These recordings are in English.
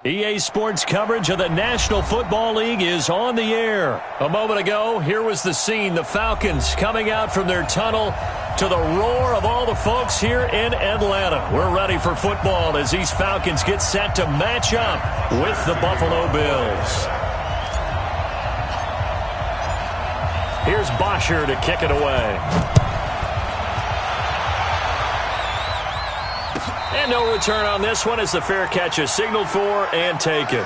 EA Sports coverage of the National Football League is on the air. A moment ago, here was the scene. The Falcons coming out from their tunnel to the roar of all the folks here in Atlanta. We're ready for football as these Falcons get set to match up with the Buffalo Bills. Here's Bosher to kick it away. And no return on this one as the fair catch is signaled for and taken.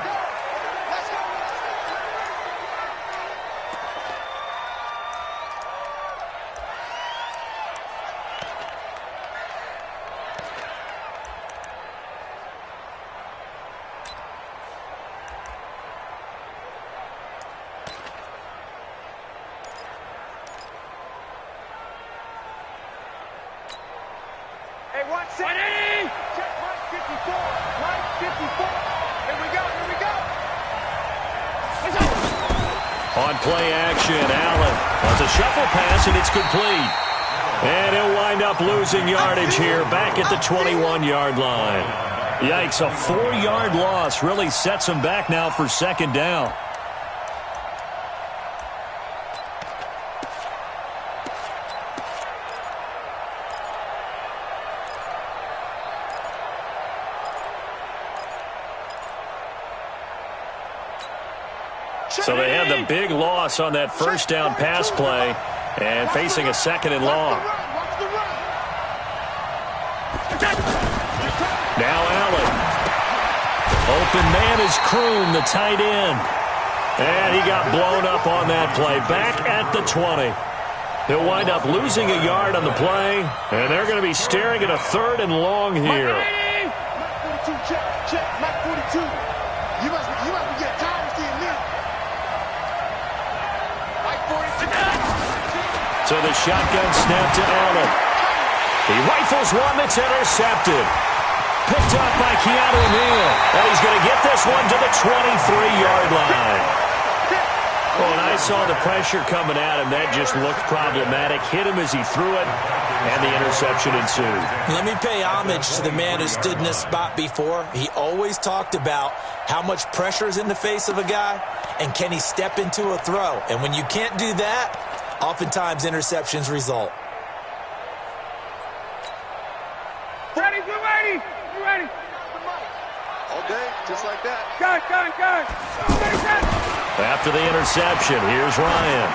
On play action, Allen wants a shuffle pass, and it's complete. And he'll wind up losing yardage here back at the 21-yard line. Yikes, a 4-yard loss really sets him back now for second down. So they had the big loss on that first down pass play and facing a second and long. Now Allen. Open man is Kroon, the tight end. And he got blown up on that play. Back at the 20. They'll wind up losing a yard on the play, and they're going to be staring at a third and long here. Mike 42, check, Mike 42. You must be getting tired of seeing me. So the shotgun snap to Allen. He rifles one that's intercepted. Picked up by Keanu Neal. And he's going to get this one to the 23-yard line. Well, when I saw the pressure coming at him, that just looked problematic. Hit him as he threw it, and the interception ensued. Let me pay homage to the man who stood in this spot before. He always talked about how much pressure is in the face of a guy, and can he step into a throw. And when you can't do that, oftentimes interceptions result. Ready, we're ready. We're ready. All day, just like that. Gun. After the interception, here's Ryan.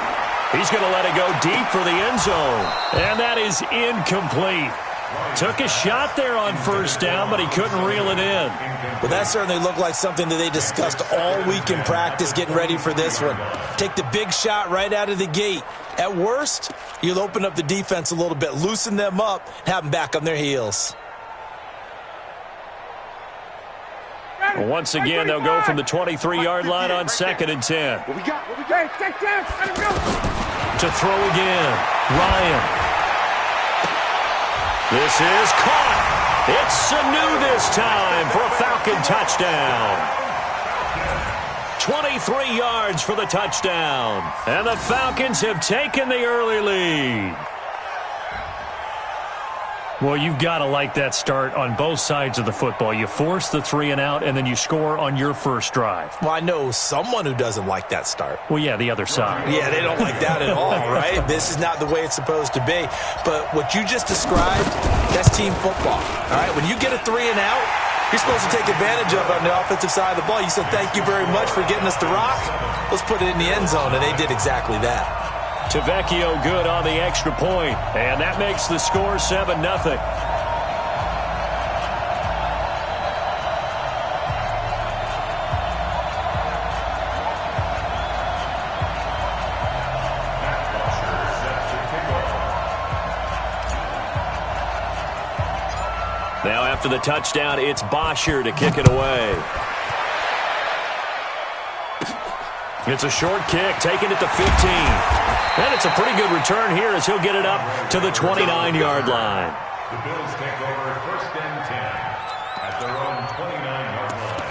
He's going to let it go deep for the end zone. And that is incomplete. Took a shot there on first down, but he couldn't reel it in. Well, that certainly looked like something that they discussed all week in practice, getting ready for this one. Take the big shot right out of the gate. At worst, you'll open up the defense a little bit, loosen them up, and have them back on their heels. Well, once again, they'll go from the 23-yard line on 2nd and 10. What we got? Take chance. Let him go. To throw again. Ryan. This is caught. It's Sanu this time for a Falcon touchdown. 23 yards for the touchdown. And the Falcons have taken the early lead. Well, you've got to like that start on both sides of the football. You force the 3 and out, and then you score on your first drive. Well, I know someone who doesn't like that start. Well, yeah, the other side. Yeah, they don't like that at all, right? This is not the way it's supposed to be. But what you just described, that's team football, all right? When you get a 3 and out, you're supposed to take advantage of it on the offensive side of the ball. You said, thank you very much for getting us the rock. Let's put it in the end zone, and they did exactly that. Tavecchio good on the extra point, and that makes the score 7-0. Now after the touchdown, it's Bosher to kick it away. It's a short kick, taking it to 15. And it's a pretty good return here as he'll get it up to the 29-yard line. The Bills take over 1st and 10 at their own 29-yard line.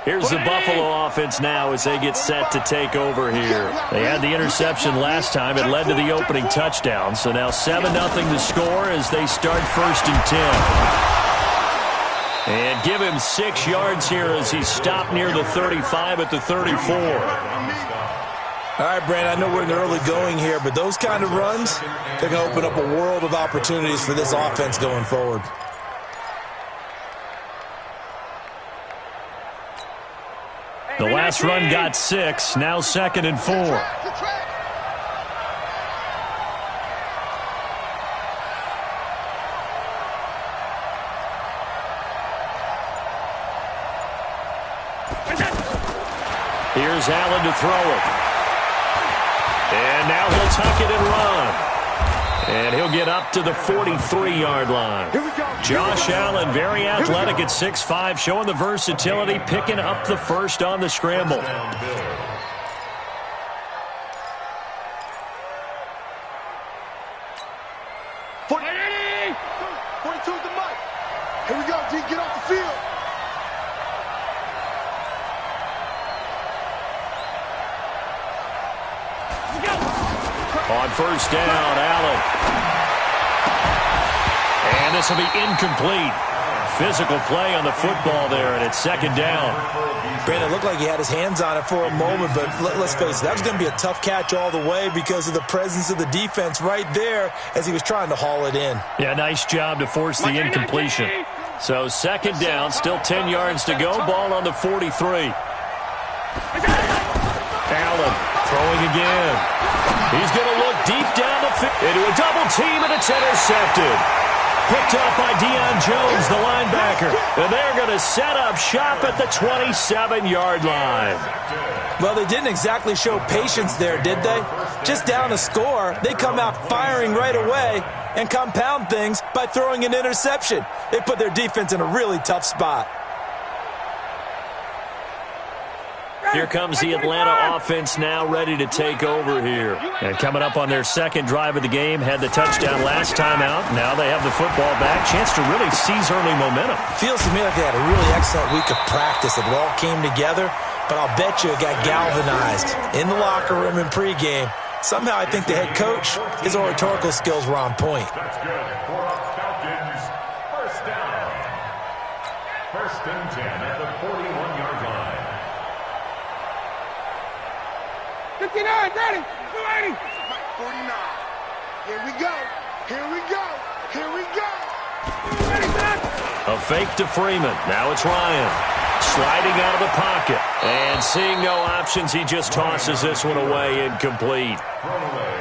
Here's the Buffalo offense now as they get set to take over here. They had the interception last time. It led to the opening touchdown. So now 7-0 to score as they start 1st and 10. And give him 6 yards here as he stopped near the 35 at the 34. All right, Brandon, I know we're in the early going here, but those kind of runs, they're going to open up a world of opportunities for this offense going forward. The last run got 6, now 2nd and 4. Here's Allen to throw it. And now he'll tuck it and run. And he'll get up to the 43-yard line. Josh Allen, very athletic at 6'5", showing the versatility, picking up the first on the scramble. 42 is the mic. Here we go, D. Get off the field. On 1st down, Allen. And this will be incomplete. Physical play on the football there, and it's 2nd down. Brandon, it looked like he had his hands on it for a moment, but let's face it, that was going to be a tough catch all the way because of the presence of the defense right there as he was trying to haul it in. Yeah, nice job to force the incompletion. So 2nd down, still 10 yards to go. Ball on the 43. Allen throwing again. He's going to look deep down the field into a double team, and it's intercepted. Picked up by Deion Jones, the linebacker. And they're going to set up shop at the 27-yard line. Well, they didn't exactly show patience there, did they? Just down a score, they come out firing right away and compound things by throwing an interception. They put their defense in a really tough spot. Here comes the Atlanta offense now ready to take over here. And coming up on their 2nd drive of the game, had the touchdown last time out. Now they have the football back. Chance to really seize early momentum. Feels to me like they had a really excellent week of practice. It all came together, but I'll bet you it got galvanized in the locker room in pregame. Somehow I think the head coach, his oratorical skills were on point. That's good for Falcons. 1st down. 1st and 10 at the 41-yard line. 59, ready, 280. 49. Here we go. Here we go. Here we go. A fake to Freeman. Now it's Ryan. Sliding out of the pocket. And seeing no options, he just tosses this one away, incomplete.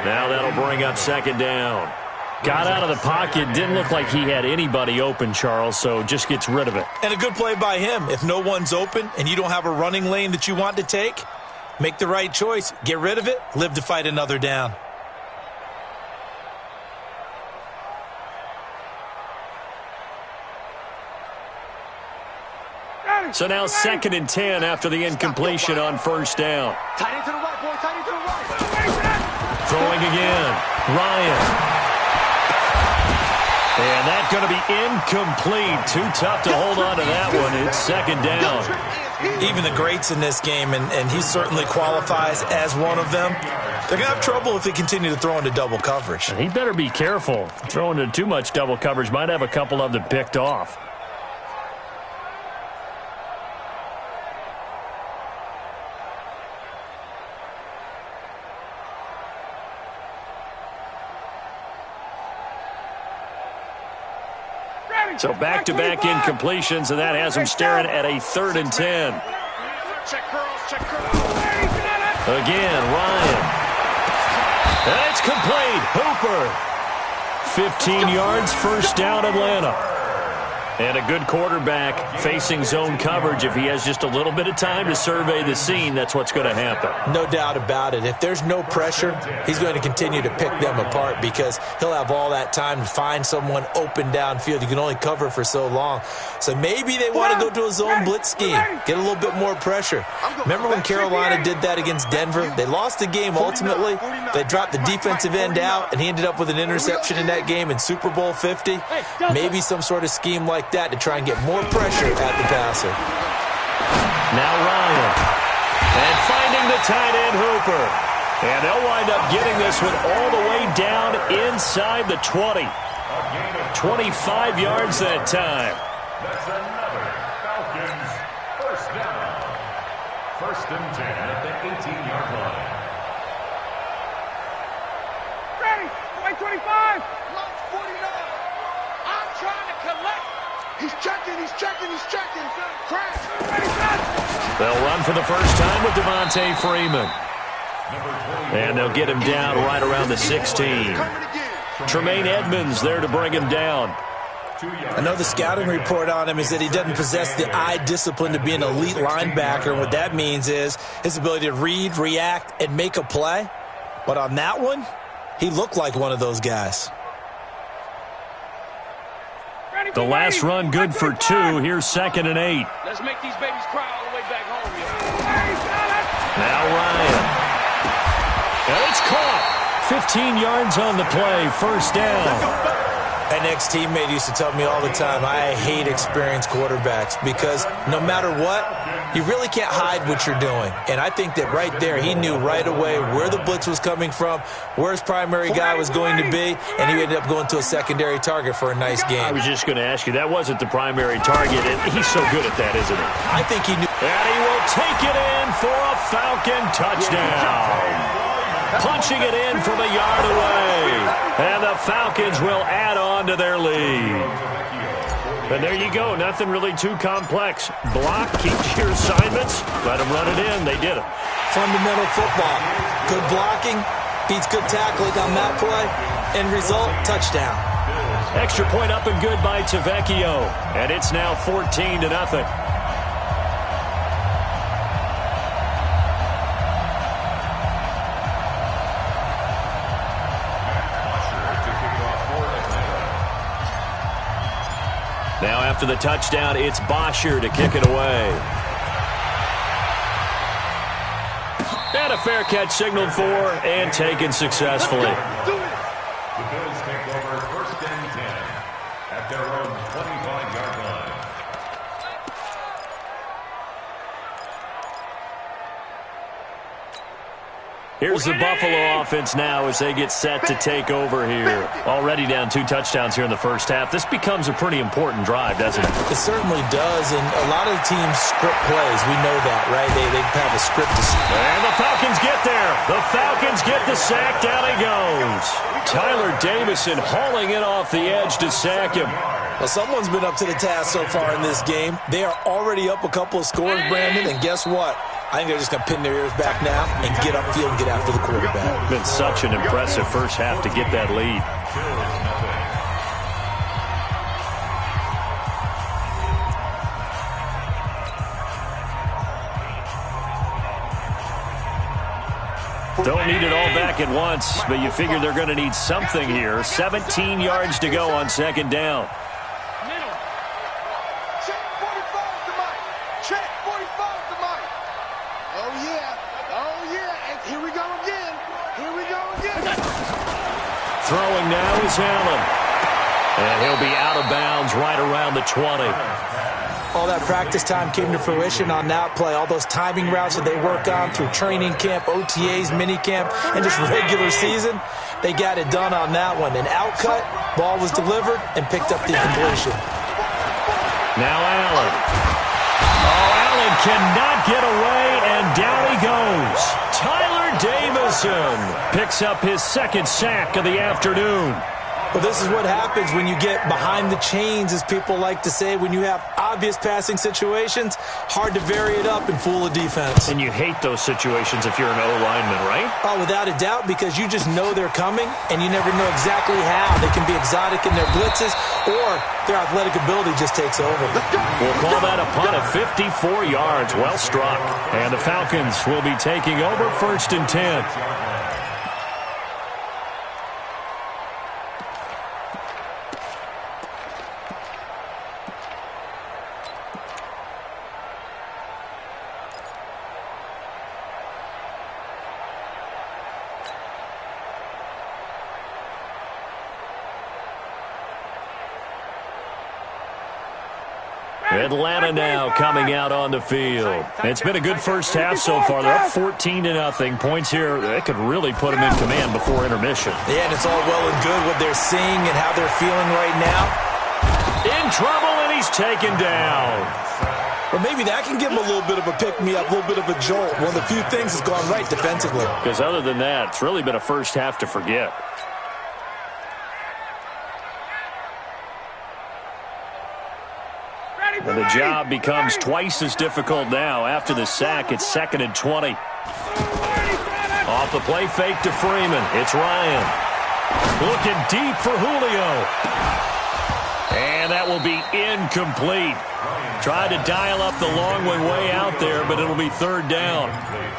Now that'll bring up 2nd down. Got out of the pocket. Didn't look like he had anybody open, Charles, so just gets rid of it. And a good play by him. If no one's open and you don't have a running lane that you want to take, make the right choice. Get rid of it. Live to fight another down. So now 2nd and 10 after the incompletion on 1st down. Tight end to the right, boy. Tight end to the right. Throwing again. Ryan. And that's going to be incomplete. Too tough to hold on to that one. It's 2nd down. Even the greats in this game, and he certainly qualifies as one of them, they're going to have trouble if they continue to throw into double coverage. He better be careful. Throwing into too much double coverage might have a couple of them picked off. So back-to-back incompletions, and that has him staring at a 3rd and 10. Check girls, check girls. Again, Ryan. And it's complete. Hooper. 15 yards, 1st down, Atlanta. And a good quarterback facing zone coverage. If he has just a little bit of time to survey the scene, that's what's going to happen. No doubt about it. If there's no pressure, he's going to continue to pick them apart because he'll have all that time to find someone open downfield. You can only cover for so long. So maybe they want to go to a zone blitz scheme, get a little bit more pressure. Remember when Carolina did that against Denver? They lost the game ultimately. They dropped the defensive end out, and he ended up with an interception in that game in Super Bowl 50. Maybe some sort of scheme like that to try and get more pressure at the passer. Now Ryan. And finding the tight end Hooper. And they'll wind up getting this one all the way down inside the 20. 25 yards that time. That's another Falcons first down. First and 10 at the 18-yard line. Ready. Play 25. Block 49. I'm trying to collect. He's checking. Crash. Ready, set. They'll run for the first time with Devontae Freeman. And they'll get him down right around the 16. Tremaine Edmonds there to bring him down. I know the scouting report on him is that he doesn't possess the eye discipline to be an elite linebacker. And what that means is his ability to read, react, and make a play. But on that one, he looked like one of those guys. The last run good for 2. Here's 2nd and 8. Let's make these babies cry all the way back home here. Now Ryan. And it's caught. 15 yards on the play. First down. An ex-teammate used to tell me all the time, I hate experienced quarterbacks because no matter what, you really can't hide what you're doing. And I think that right there, he knew right away where the blitz was coming from, where his primary guy was going to be, and he ended up going to a secondary target for a nice game. I was just going to ask you, that wasn't the primary target, and he's so good at that, isn't he? I think he knew. And he will take it in for a Falcon touchdown. Punching it in from a yard away. And the Falcons will add on to their lead. And there you go. Nothing really too complex. Block, keep your assignments. Let them run it in. They did it. Fundamental football. Good blocking beats good tackling on that play. End result, touchdown. Extra point up and good by Tavecchio. And it's now 14-0. Now after the touchdown, it's Bosher to kick it away. And a fair catch signaled for and taken successfully. The Bills take over first and 10 at their own 25-yard line. Here's the Buffalo offense now as they get set to take over here. Already down 2 touchdowns here in the first half. This becomes a pretty important drive, doesn't it? It certainly does, and a lot of teams script plays. We know that, right? They have a script to script. And the Falcons get there. The Falcons get the sack. Down he goes. Tyler Davison hauling it off the edge to sack him. Well, someone's been up to the task so far in this game. They are already up a couple of scores, Brandon, and guess what? I think they're just going to pin their ears back now and get upfield and get after the quarterback. Been such an impressive first half to get that lead. Don't need it all back at once, but you figure they're going to need something here. 17 yards to go on 2nd down. Check 45 to Mike. Check 45 to Mike. Oh, yeah. And here we go again. Throwing now is Allen. And he'll be out of bounds right around the 20. All that practice time came to fruition on that play. All those timing routes that they work on through training camp, OTAs, minicamp, and just regular season, they got it done on that one. An outcut, ball was delivered, and picked up the completion. Now Allen. Oh, Allen cannot get away, and down he goes. Tyler Davison picks up his 2nd sack of the afternoon. Well, this is what happens when you get behind the chains, as people like to say. When you have obvious passing situations, hard to vary it up and fool a defense. And you hate those situations if you're an O-lineman, right? Oh, without a doubt, because you just know they're coming, and you never know exactly how. They can be exotic in their blitzes, or their athletic ability just takes over. We'll call that a punt of 54 yards. Well struck. And the Falcons will be taking over 1st and 10. Atlanta now coming out on the field. It's been a good first half so far. They're up 14-0. Points here, that could really put them in command before intermission. Yeah, and it's all well and good what they're seeing and how they're feeling right now. In trouble, and he's taken down. Well, maybe that can give him a little bit of a pick-me-up, a little bit of a jolt. One of the few things that's gone right defensively. Because other than that, it's really been a first half to forget. And the job becomes twice as difficult now. After the sack, it's 2nd and 20. Off the play fake to Freeman. It's Ryan. Looking deep for Julio. And that will be incomplete. Tried to dial up the long one way out there, but it'll be 3rd down.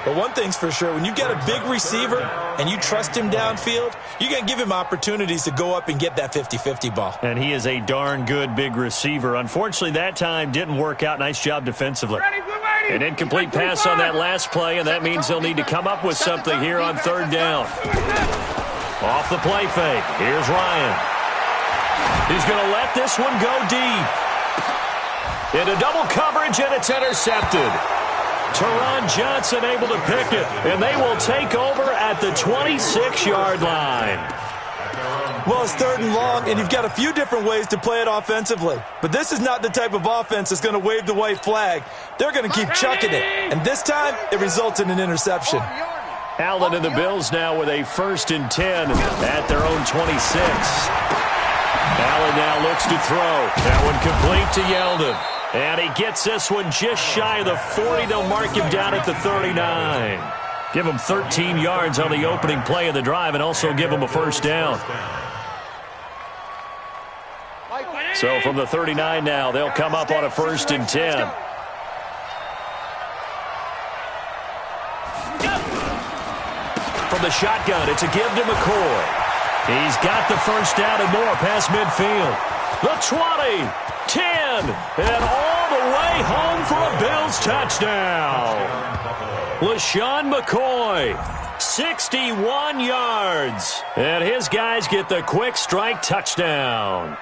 But one thing's for sure, when you get a big receiver and you trust him downfield, you're going to give him opportunities to go up and get that 50-50 ball. And he is a darn good big receiver. Unfortunately, that time didn't work out. Nice job defensively. An incomplete pass on that last play, and that means they'll need to come up with something here on 3rd down. Off the play fake. Here's Ryan. He's going to let this one go deep. Into double coverage, and it's intercepted. Teron Johnson able to pick it, and they will take over at the 26-yard line. Well, it's 3rd and long, and you've got a few different ways to play it offensively. But this is not the type of offense that's going to wave the white flag. They're going to keep chucking it. And this time, it results in an interception. Allen and the Bills now with a 1st and 10 at their own 26. Allen now looks to throw. That one complete to Yeldon. And he gets this one just shy of the 40. They'll mark him down at the 39. Give him 13 yards on the opening play of the drive and also give him a 1st down. So from the 39 now, they'll come up on a 1st and 10. From the shotgun, it's a give to McCoy. He's got the 1st down and more past midfield. The 20, 10, and all the way home for a Bills touchdown. LaShawn McCoy, 61 yards. And his guys get the quick strike touchdown.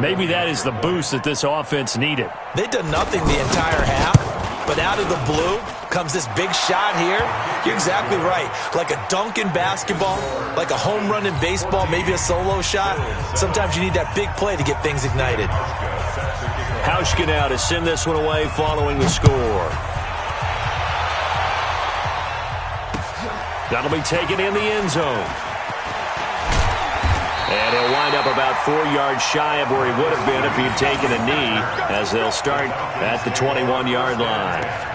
Maybe that is the boost that this offense needed. They did nothing the entire half, but out of the blue comes this big shot here. You're exactly right. Like a dunk in basketball, like a home run in baseball, maybe a solo shot. Sometimes you need that big play to get things ignited. Hauschka now to send this one away following the score. That'll be taken in the end zone. And he'll wind up about 4 yards shy of where he would have been if he'd taken a knee, as they'll start at the 21-yard line.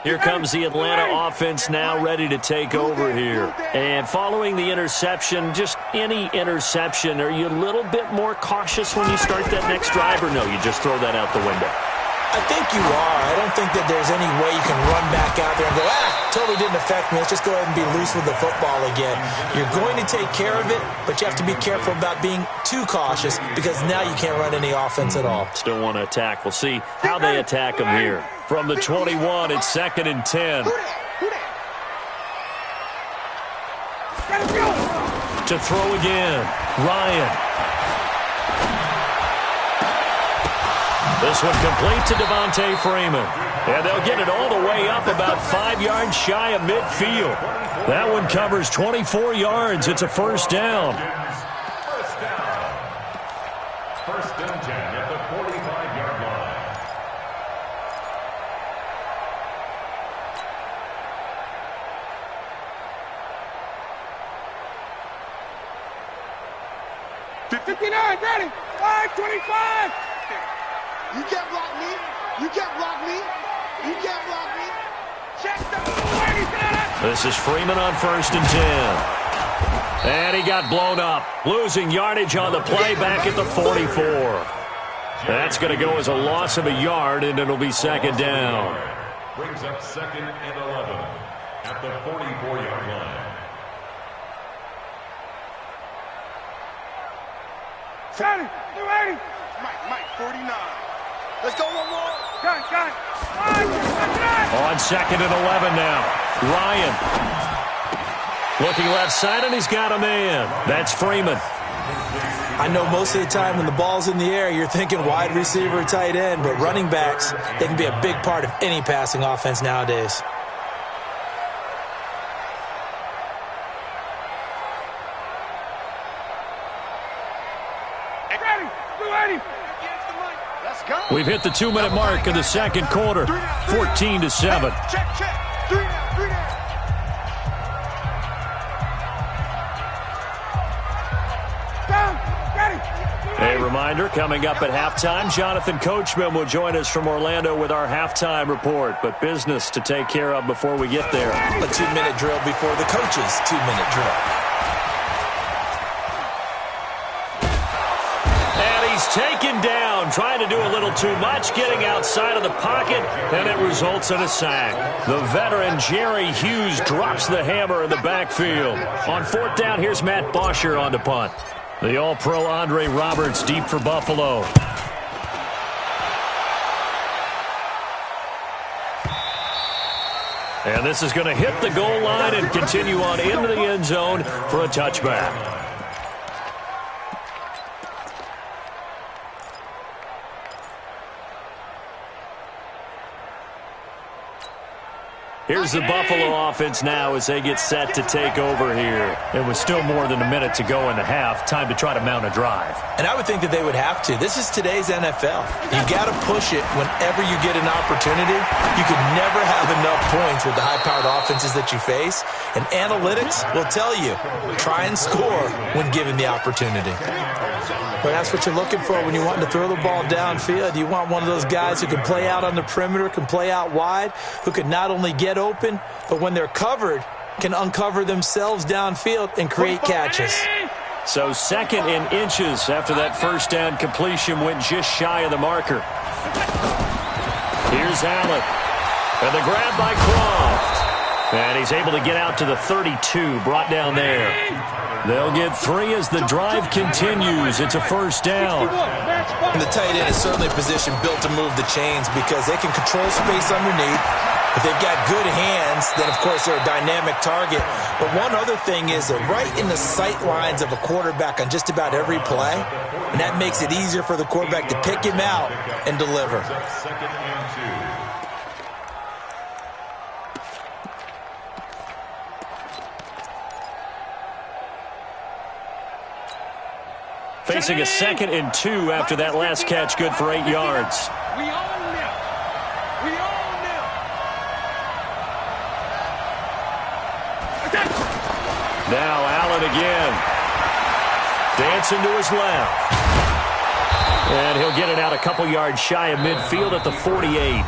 Here comes the Atlanta offense now ready to take over here. And following the interception, just any interception, are you a little bit more cautious when you start that next drive, or no, you just throw that out the window? I think you are. I don't think that there's any way you can run back out there and go, totally didn't affect me. Let's just go ahead and be loose with the football again. You're going to take care of it, but you have to be careful about being too cautious because now you can't run any offense at all. Still want to attack. We'll see how they attack them here. From the 21, it's 2nd and 10. To throw again, Ryan. This one complete to Devontae Freeman. And they'll get it all the way up about 5 yards shy of midfield. That one covers 24 yards. It's a 1st down. First and 10 at the 45-yard line. '59, ready. 5:25. You can't block me. You can't block me. You can't block me. Check the way. This is Freeman on 1st and 10. And he got blown up. Losing yardage on the play back at the 44. That's going to go as a loss of a yard, and it'll be 2nd down. Brings up 2nd and 11 at the 44-yard line. Ready. 280. Mike, 49. Let's go one more. Got it. On 2nd and 11 now. Ryan. Looking left side, and he's got a man. That's Freeman. I know most of the time when the ball's in the air, you're thinking wide receiver, tight end, but running backs, they can be a big part of any passing offense nowadays. Ready. 280. Let's go. We've hit the 2-minute mark of the second quarter. 14-7. Check. 3 down. Down. Ready. A reminder, coming up at halftime, Jonathan Coachman will join us from Orlando with our halftime report. But business to take care of before we get there. A 2-minute drill before the coach's 2-minute drill. And he's taken down, trying to do a little too much, getting outside of the pocket, and it results in a sack. The veteran Jerry Hughes drops the hammer in the backfield. On 4th down, here's Matt Bosher on the punt. The All-Pro Andre Roberts deep for Buffalo. And this is going to hit the goal line and continue on into the end zone for a touchback. Here's the Buffalo offense now as they get set to take over here. It was still more than a minute to go in the half. Time to try to mount a drive. And I would think that they would have to. This is today's NFL. You got to push it whenever you get an opportunity. You can never have enough points with the high-powered offenses that you face. And analytics will tell you, try and score when given the opportunity. But that's what you're looking for when you're wanting to throw the ball downfield. You want one of those guys who can play out on the perimeter, can play out wide, who can not only get open, but when they're covered, can uncover themselves downfield and create catches. So 2nd and inches after that first down completion went just shy of the marker. Here's Allen. And the grab by Croft. And he's able to get out to the 32, brought down there. They'll get 3 as the drive continues. It's a first down. And the tight end is certainly a position built to move the chains because they can control space underneath. If they've got good hands, then, of course, they're a dynamic target. But one other thing is they're right in the sight lines of a quarterback on just about every play, and that makes it easier for the quarterback to pick him out and deliver. 2nd and 2. Facing a 2nd and 2 after that last catch, good for 8 yards. We own them. We own them. Now Allen again. Dancing to his left. And he'll get it out a couple yards shy of midfield at the 48.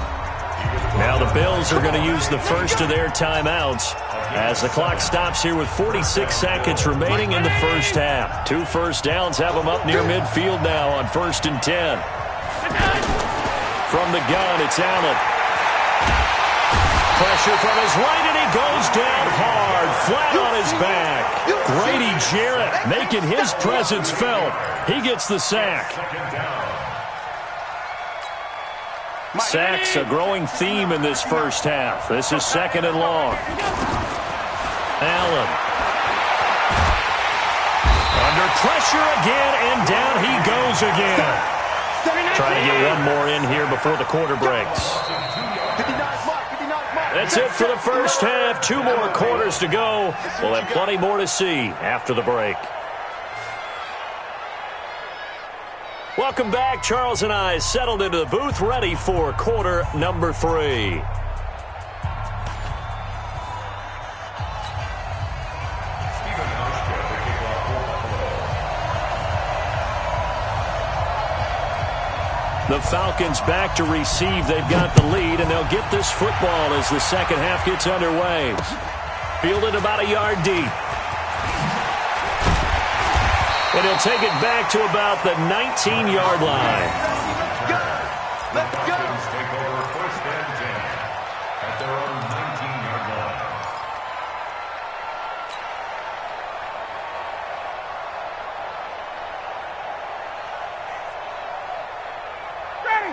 Now the Bills are going to use the first of their timeouts as the clock stops here with 46 seconds remaining in the first half. 2 first downs have them up near midfield now on 1st and 10. From the gun, it's Allen. Pressure from his right, and he goes down hard, flat on his back. Grady Jarrett making his presence felt. He gets the sack. Sacks a growing theme in this first half. This is 2nd and long. Allen. Under pressure again, and down he goes again. Trying to get one more in here before the quarter breaks. That's it for the first half. 2 more quarters to go. We'll have plenty more to see after the break. Welcome back. Charles and I settled into the booth, ready for quarter number 3. The Falcons back to receive. They've got the lead, and they'll get this football as the second half gets underway. Fielded about a yard deep. And he'll take it back to about the 19-yard line. Let's go. Take over 1st and 10 at their own 19-yard line.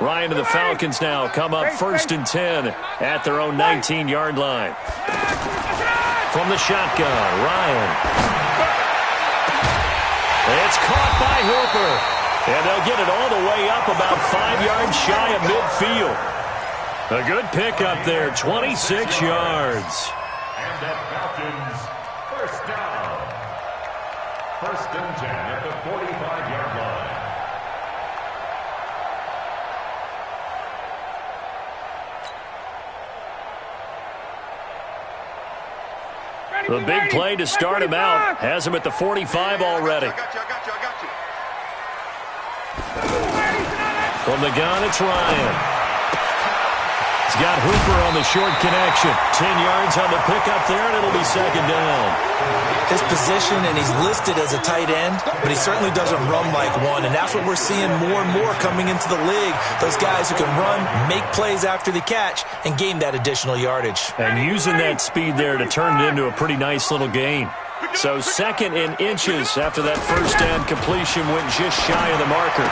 Ryan and the Falcons now come up 1st and 10 at their own 19-yard line. From the shotgun, Ryan. It's caught by Hooper. And they'll get it all the way up about 5 yards shy of midfield. A good pickup there, 26 yards. And the Falcons, first down. 1st and 10 at the 45-yard line. The big play to start him out has him at the 45 already. I got you. From the gun, it's Ryan. He's got Hooper on the short connection. 10 yards on the pickup there, and it'll be 2nd down. His position, and he's listed as a tight end, but he certainly doesn't run like one, and that's what we're seeing more and more coming into the league. Those guys who can run, make plays after the catch, and gain that additional yardage. And using that speed there to turn it into a pretty nice little gain. So 2nd in inches after that 1st down completion went just shy of the marker.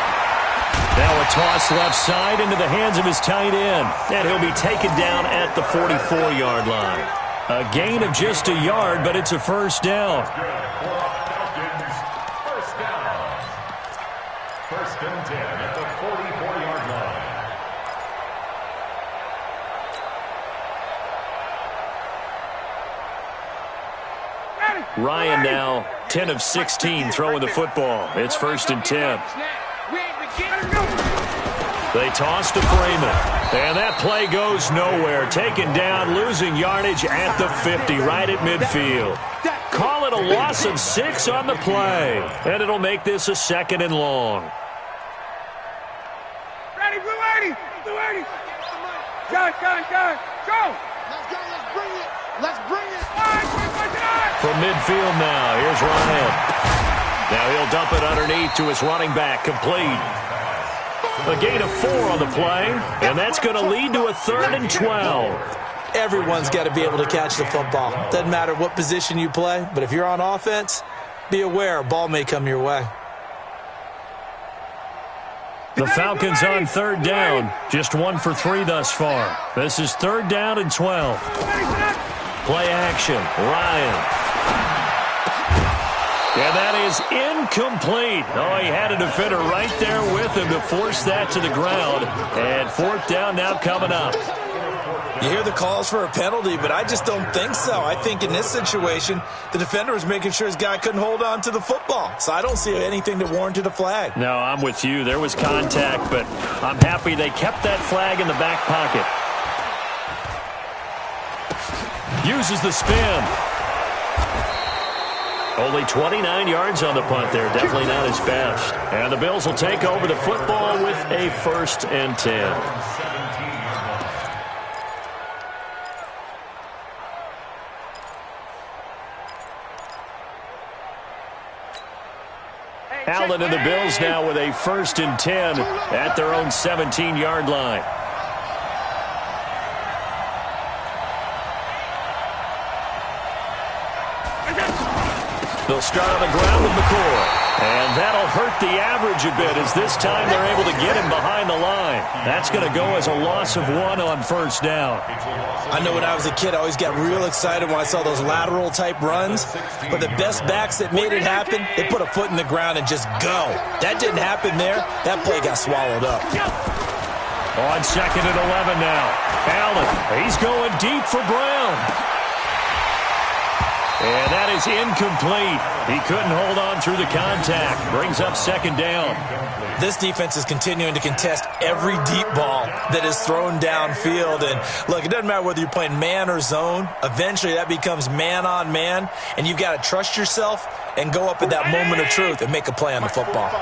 Now a toss left side into the hands of his tight end. And he'll be taken down at the 44-yard line. A gain of just a yard, but it's a 1st down. Falcons, first down. 1st and 10 at the 44-yard line. Ryan now 10 of 16 throwing the football. It's 1st and 10. They toss to Freeman. And that play goes nowhere. Taken down, losing yardage at the 50, right at midfield. Call it a loss of 6 on the play. And it'll make this a 2nd and long. Ready, Blue 80. Blue 80. Go. Let's bring it. From midfield now, here's Ryan. Now he'll dump it underneath to his running back, complete. A gain of 4 on the play, and that's going to lead to a 3rd and 12. Everyone's got to be able to catch the football. Doesn't matter what position you play, but if you're on offense, be aware a ball may come your way. The Falcons on 3rd down, just 1 for 3 thus far. This is 3rd down and 12. Play action, Ryan. And that is incomplete. Oh, he had a defender right there with him to force that to the ground. And 4th down now coming up. You hear the calls for a penalty, but I just don't think so. I think in this situation, the defender was making sure his guy couldn't hold on to the football. So I don't see anything that warranted a flag. No, I'm with you. There was contact, but I'm happy they kept that flag in the back pocket. Uses the spin. Only 29 yards on the punt there. Definitely not his best. And the Bills will take over the football with a 1st and 10. Allen and the Bills now with a 1st and 10 at their own 17-yard line. They'll start on the ground with McCoy. And that'll hurt the average a bit as this time they're able to get him behind the line. That's going to go as a loss of 1 on 1st down. I know when I was a kid, I always got real excited when I saw those lateral-type runs. But the best backs that made it happen, they put a foot in the ground and just go. That didn't happen there. That play got swallowed up. On 2nd and 11 now. Allen, he's going deep for Brown. And that is incomplete. He couldn't hold on through the contact. Brings up 2nd down. This defense is continuing to contest every deep ball that is thrown downfield. And, look, it doesn't matter whether you're playing man or zone. Eventually, that becomes man-on-man. And you've got to trust yourself and go up at that moment of truth and make a play on the football.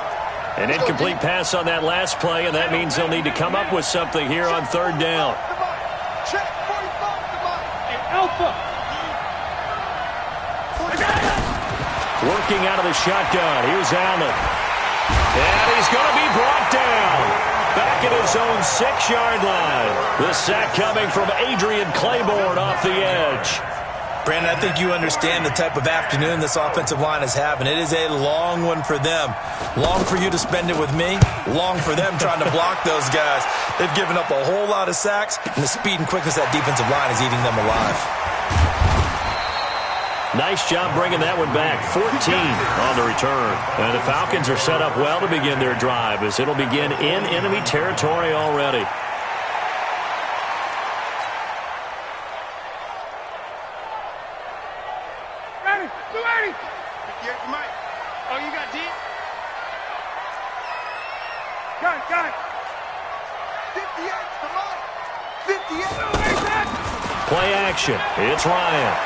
An incomplete pass on that last play, and that means they'll need to come up with something here on 3rd down. Check 45 to Mike. Alpha. Working out of the shotgun. Here's Allen. And he's going to be brought down. Back at his own 6-yard line. The sack coming from Adrian Claiborne off the edge. Brandon, I think you understand the type of afternoon this offensive line is having. It is a long one for them. Long for you to spend it with me. Long for them trying to block those guys. They've given up a whole lot of sacks, and the speed and quickness of that defensive line is eating them alive. Nice job bringing that one back. 14 on the return. And the Falcons are set up well to begin their drive as it'll begin in enemy territory already. Play action. It's Ryan.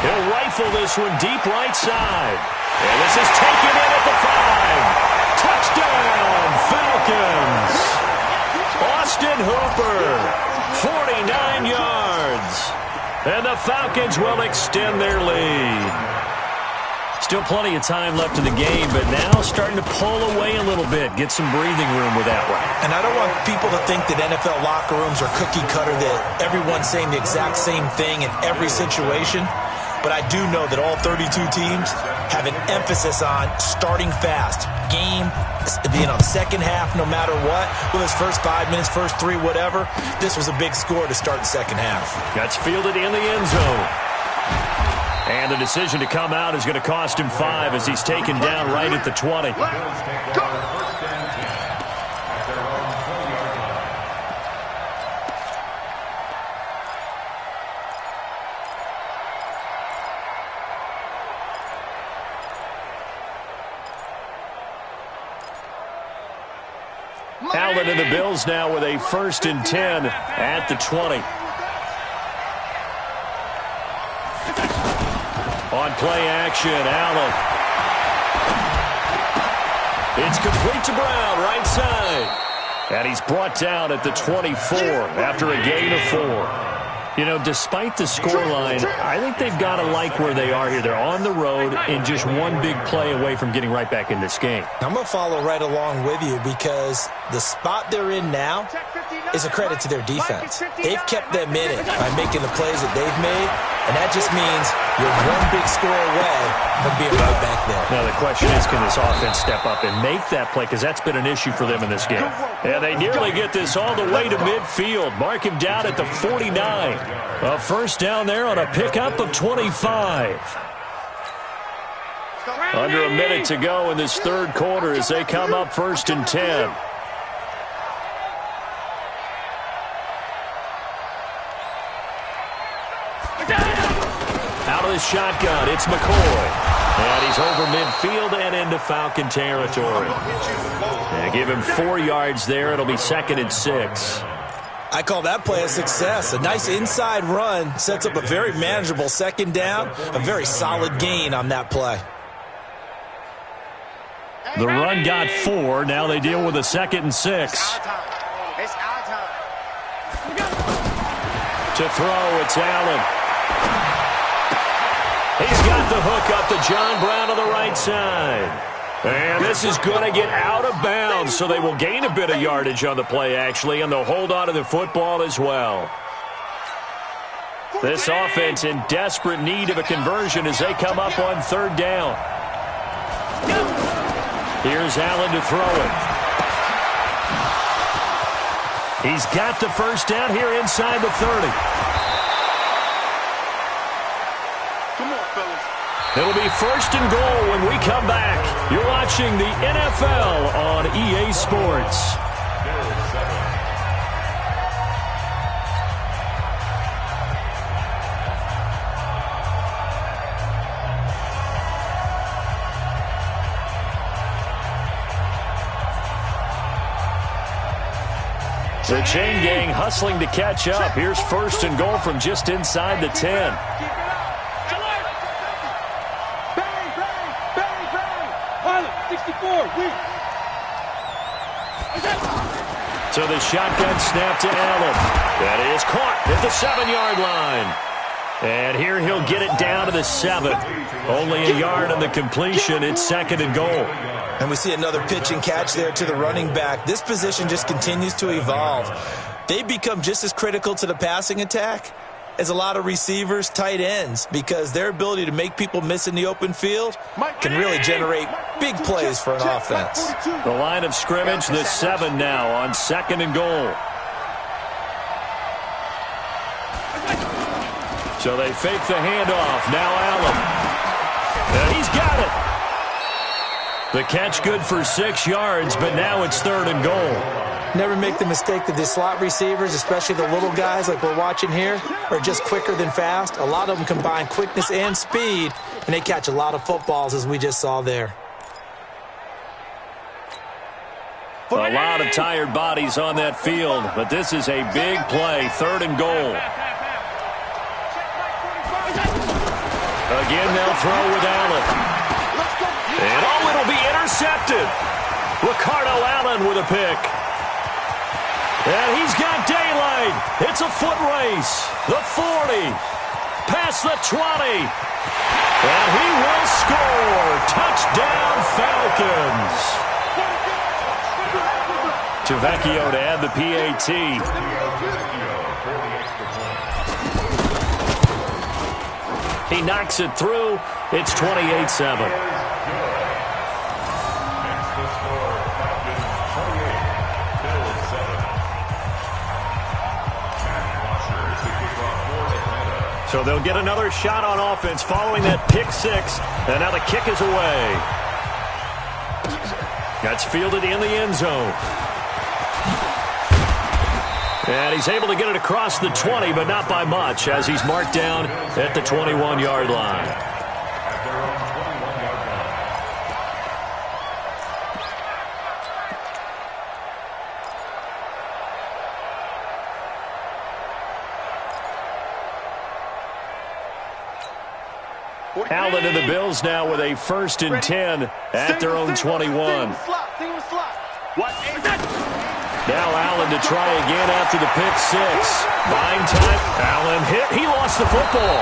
He'll rifle this one deep right side. And this is taken in at the 5. Touchdown, Falcons. Austin Hooper, 49 yards. And the Falcons will extend their lead. Still plenty of time left in the game, but now starting to pull away a little bit, get some breathing room with that one. And I don't want people to think that NFL locker rooms are cookie cutter, that everyone's saying the exact same thing in every situation. But I do know that all 32 teams have an emphasis on starting fast. Game, being on the second half, no matter what. Well, his first 5 minutes, first 3, whatever. This was a big score to start the second half. That's fielded in the end zone. And the decision to come out is going to cost him 5 as he's taken down right at the 20. Allen and the Bills now with a 1st and 10 at the 20. On play action, Allen. It's complete to Brown, right side. And he's brought down at the 24 after a gain of 4. You know, despite the scoreline, I think they've got to like where they are here. They're on the road and just one big play away from getting right back in this game. I'm going to follow right along with you because the spot they're in now is a credit to their defense. They've kept them in it by making the plays that they've made, and that just means you're one big score away from being right back there. Now the question is, can this offense step up and make that play? Because that's been an issue for them in this game. And they nearly get this all the way to midfield. Mark him down at the 49. A 1st down there on a pickup of 25. Under a minute to go in this 3rd quarter as they come up 1st and 10. Out of the shotgun, it's McCoy. And he's over midfield and into Falcon territory. And give him 4 yards there. It'll be 2nd and 6. I call that play a success. A nice inside run sets up a very manageable 2nd down. A very solid gain on that play. The run got 4. Now they deal with a 2nd and 6. To throw, it's Allen. He's got the hook up to John Brown on the right side. And this is going to get out of bounds, so they will gain a bit of yardage on the play, actually, and they'll hold on to the football as well. This offense in desperate need of a conversion as they come up on 3rd down. Here's Allen to throw it. He's got the 1st down here inside the 30. It'll be 1st and goal when we come back. You're watching the NFL on EA Sports. The chain gang hustling to catch up. Here's 1st and goal from just inside the 10. So the shotgun snap to Allen. That is caught at the 7-yard line. And here he'll get it down to the 7. Only a yard on the completion. It's 2nd and goal. And we see another pitch and catch there to the running back. This position just continues to evolve. They become just as critical to the passing attack is a lot of receivers, tight ends, because their ability to make people miss in the open field can really generate big plays for an offense. The line of scrimmage, the 7 now on 2nd and goal. So they fake the handoff. Now Allen. And he's got it. The catch good for 6 yards, but now it's 3rd and goal. Never make the mistake that the slot receivers, especially the little guys like we're watching here, are just quicker than fast. A lot of them combine quickness and speed, and they catch a lot of footballs, as we just saw there. A lot of tired bodies on that field, but this is a big play, 3rd and goal. Again, they'll throw with Allen. And, it'll be intercepted. Ricardo Allen with a pick. And he's got daylight. It's a foot race. The 40. Past the 20. And he will score. Touchdown, Falcons. Tavecchio to add the PAT. He knocks it through. It's 28-7. So they'll get another shot on offense following that pick 6. And now the kick is away. That's fielded in the end zone. And he's able to get it across the 20, but not by much, as he's marked down at the 21-yard line. Allen and the Bills now with a 1st and 10 at their own 21. Now Allen to try again after the pick 6. Buying time. Allen hit. He lost the football.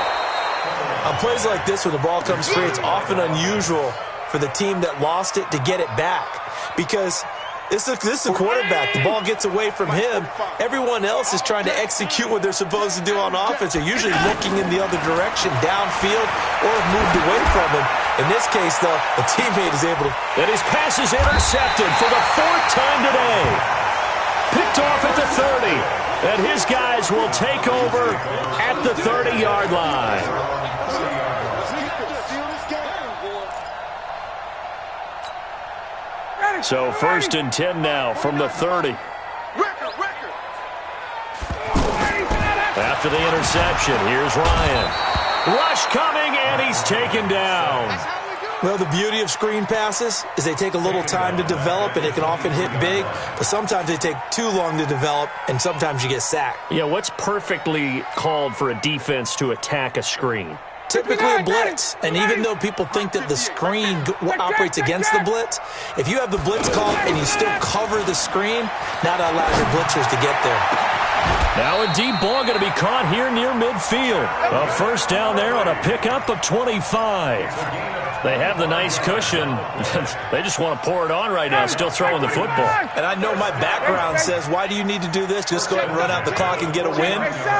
On plays like this, when the ball comes free, it's often unusual for the team that lost it to get it back. Because this is the quarterback. The ball gets away from him. Everyone else is trying to execute what they're supposed to do on offense. They're usually looking in the other direction, downfield, or have moved away from him. In this case, though, a teammate is able to... And his pass is intercepted for the 4th time today. Picked off at the 30, and his guys will take over at the 30-yard line. So 1st and 10 now from the 30. After the interception, here's Ryan. Rush coming, and he's taken down. Well, the beauty of screen passes is they take a little time to develop, and they can often hit big, but sometimes they take too long to develop, and sometimes you get sacked. Yeah, what's perfectly called for a defense to attack a screen? Typically a blitz, and even though people think that the screen operates against the blitz, if you have the blitz called and you still cover the screen, now that allows your blitzers to get there. Now a deep ball going to be caught here near midfield. A 1st down there on a pickup of 25. They have the nice cushion. They just want to pour it on right now, still throwing the football. And I know my background says, why do you need to do this? Just go ahead and run out the clock and get a win.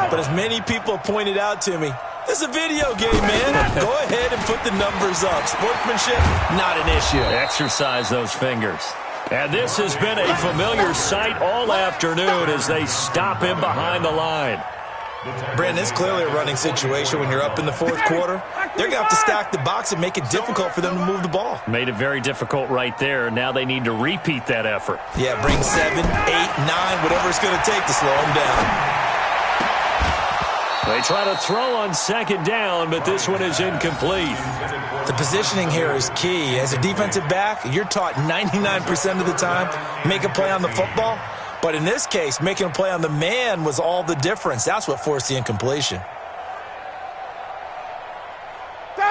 But as many people pointed out to me, this is a video game, man. Go ahead and put the numbers up. Sportsmanship, not an issue. Exercise those fingers. And this has been a familiar sight all afternoon as they stop him behind the line. Brandon, it's clearly a running situation when you're up in the 4th quarter. They're going to have to stack the box and make it difficult for them to move the ball. Made it very difficult right there. Now they need to repeat that effort. Yeah, bring 7, 8, 9, whatever it's going to take to slow them down. They try to throw on 2nd down, but this one is incomplete. The positioning here is key. As a defensive back, you're taught 99% of the time, make a play on the football. But in this case, making a play on the man was all the difference. That's what forced the incompletion.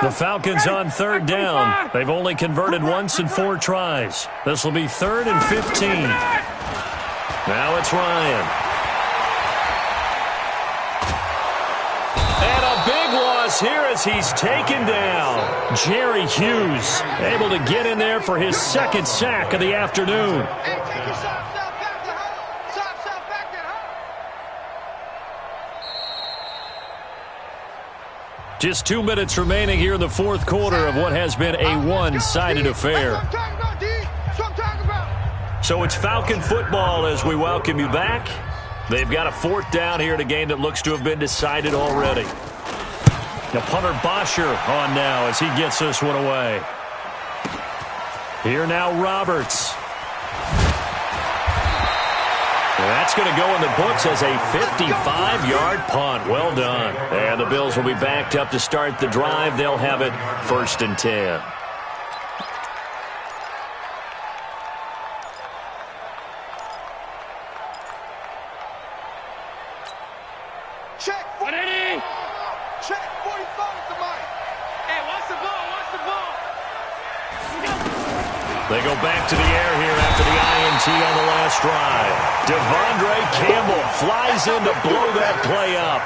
The Falcons on 3rd down. They've only converted once in 4 tries. This will be 3rd and 15. Now it's Ryan. And a big loss here as he's taken down. Jerry Hughes able to get in there for his 2nd sack of the afternoon. Just 2 minutes remaining here in the fourth quarter of what has been a one-sided affair. So it's Falcon football as we welcome you back. They've got a fourth down here in a game that looks to have been decided already. Now punter Bosher on now as he gets this one away. Here now Roberts. And that's going to go in the books as a 55-yard punt. Well done. And the Bills will be backed up to start the drive. They'll have it 1st and 10. Check. 180. Check. 45 at the mic. Hey, watch the ball. Watch the ball. They go back to the air here after the INT on the last drive. Devondre Campbell flies in to blow that play up.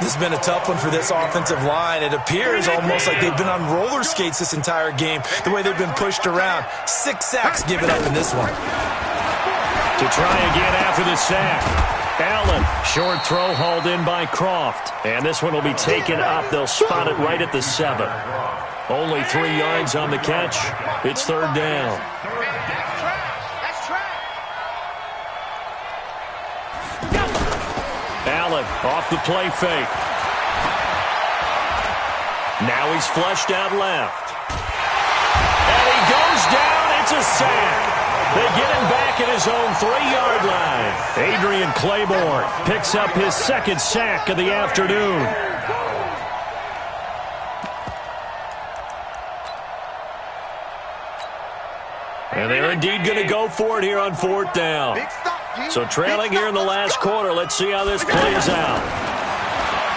This has been a tough one for this offensive line. It appears almost like they've been on roller skates this entire game, the way they've been pushed around. 6 sacks given up in this one. To try again after the sack. Allen, short throw hauled in by Croft. And this one will be taken up. They'll spot it right at the 7. Only 3 yards on the catch. It's 3rd down. Allen off the play fake. Now he's flushed out left. And he goes down. It's a sack. They get him back at his own 3-yard line. Adrian Claiborne picks up his 2nd sack of the afternoon. And they're indeed going to go for it here on 4th down. So trailing here in the last quarter. Let's see how this plays out.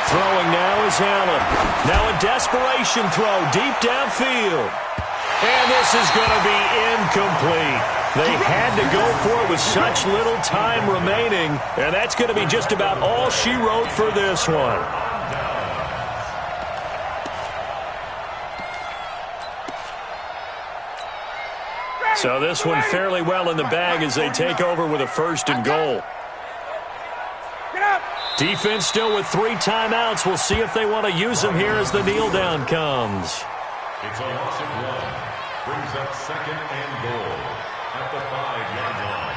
Throwing now is Allen. Now a desperation throw deep downfield. And this is going to be incomplete. They had to go for it with such little time remaining. And that's going to be just about all she wrote for this one. So this one fairly well in the bag as they take over with a 1st and goal. Defense still with 3 timeouts. We'll see if they want to use them here as the kneel down comes. It's a loss of 1. Brings up 2nd and goal at the 5-yard line.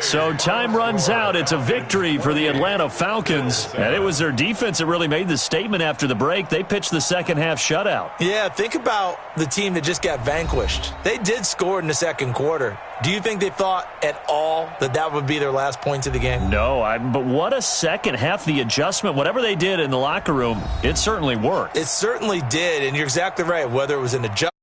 So time runs out. It's a victory for the Atlanta Falcons. And it was their defense that really made the statement after the break. They pitched the second half shutout. Yeah, think about the team that just got vanquished. They did score in the 2nd quarter. Do you think they thought at all that that would be their last points of the game? No, but what a second half. The adjustment, whatever they did in the locker room, it certainly worked. It certainly did, and you're exactly right. Whether it was an adjustment